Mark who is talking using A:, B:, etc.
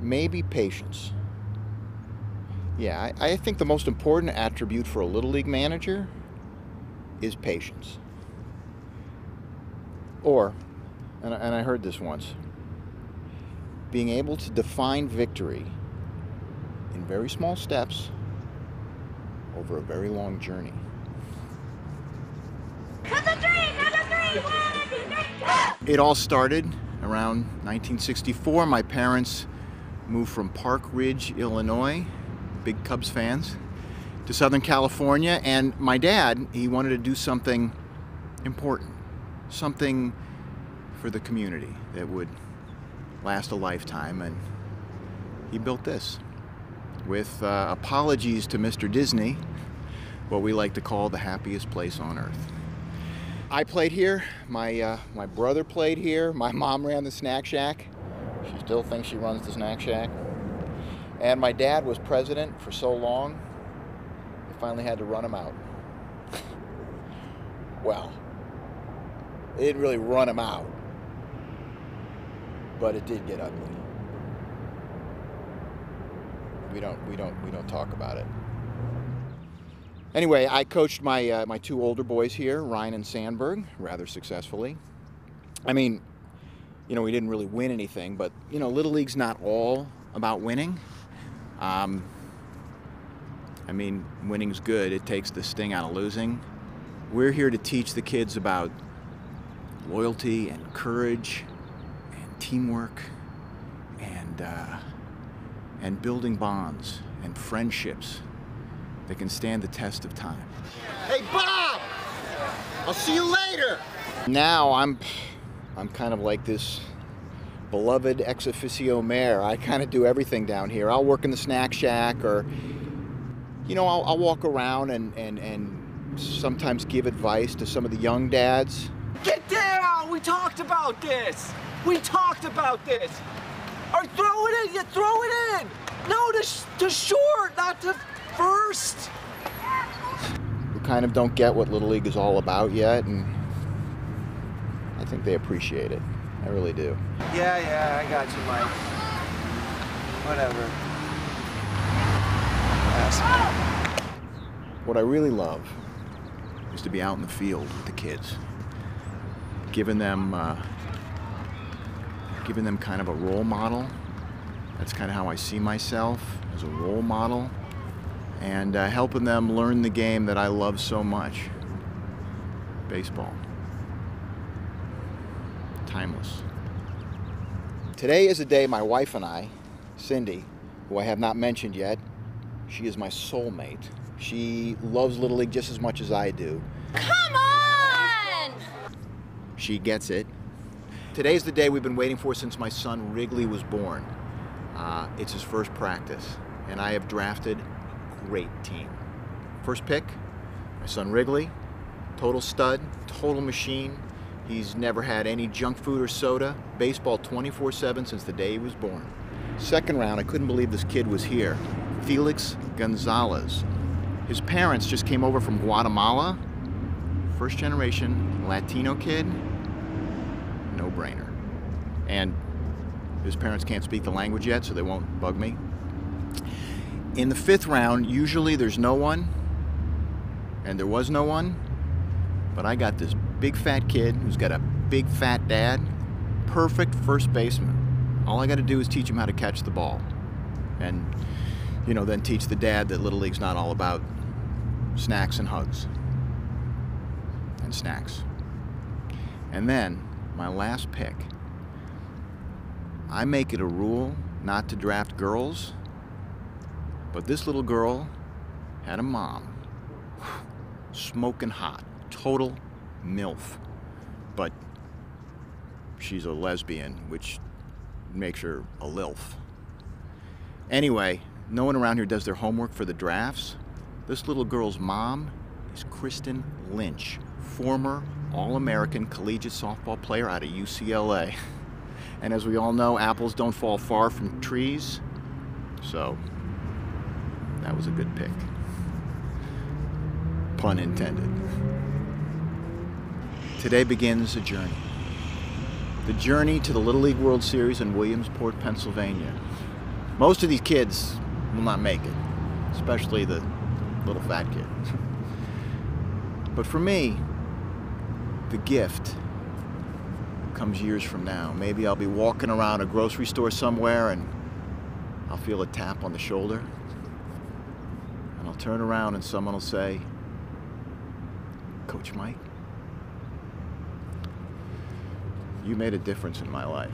A: maybe patience. Yeah, I think the most important attribute for a Little League manager is patience. Or, and I heard this once, being able to define victory in very small steps over a very long journey. It all started around 1964. My parents moved from Park Ridge, Illinois, big Cubs fans, to Southern California, and my dad, he wanted to do something important, something for the community that would last a lifetime, and he built this with apologies to Mr. Disney, what we like to call the happiest place on earth. I played here, my brother played here, my mom ran the snack shack. She still thinks she runs the snack shack. And my dad was president for so long, they finally had to run him out. Well, they didn't really run him out, but it did get ugly. We don't talk about it. Anyway, I coached my my two older boys here, Ryan and Sandberg, rather successfully. I mean, you know, we didn't really win anything, but you know, Little League's not all about winning. I mean, winning's good. It takes the sting out of losing. We're here to teach the kids about loyalty and courage and teamwork and building bonds and friendships that can stand the test of time. Hey, Bob! I'll see you later! Now I'm kind of like this beloved ex officio mayor. I kind of do everything down here. I'll work in the snack shack, or, you know, I'll walk around and sometimes give advice to some of the young dads.
B: Get down! We talked about this! We talked about this! Or throw it in! You throw it in! No, to short, not to first!
A: We kind of don't get what Little League is all about yet, and I think they appreciate it. I really do.
B: Yeah, I got you, Mike. Whatever.
A: What I really love is to be out in the field with the kids, giving them kind of a role model. That's kind of how I see myself, as a role model, and helping them learn the game that I love so much, baseball. Timeless. Today is a day my wife and I, Cindy, who I have not mentioned yet, she is my soulmate. She loves Little League just as much as I do.
C: Come on!
A: She gets it. Today's the day we've been waiting for since my son Wrigley was born. It's his first practice, and I have drafted a great team. First pick, my son Wrigley, total stud, total machine. He's never had any junk food or soda, baseball 24/7 since the day he was born. Second round, I couldn't believe this kid was here. Felix Gonzalez. His parents just came over from Guatemala. First generation Latino kid, no brainer. And his parents can't speak the language yet, so they won't bug me. In the fifth round, usually there's no one, and there was no one, but I got this big fat kid who's got a big fat dad, perfect first baseman. All I got to do is teach him how to catch the ball, and you know, then teach the dad that Little League's not all about snacks and hugs and snacks. And then my last pick, I make it a rule not to draft girls, but this little girl had a mom, smoking hot, total MILF, but she's a lesbian, which makes her a LILF. Anyway, no one around here does their homework for the drafts. This little girl's mom is Kristen Lynch, former All-American collegiate softball player out of UCLA. And as we all know, apples don't fall far from trees, so that was a good pick. Pun intended. Today begins a journey. The journey to the Little League World Series in Williamsport, Pennsylvania. Most of these kids will not make it, especially the little fat kid. But for me, the gift comes years from now. Maybe I'll be walking around a grocery store somewhere and I'll feel a tap on the shoulder. And I'll turn around and someone will say, "Coach Mike, you made a difference in my life."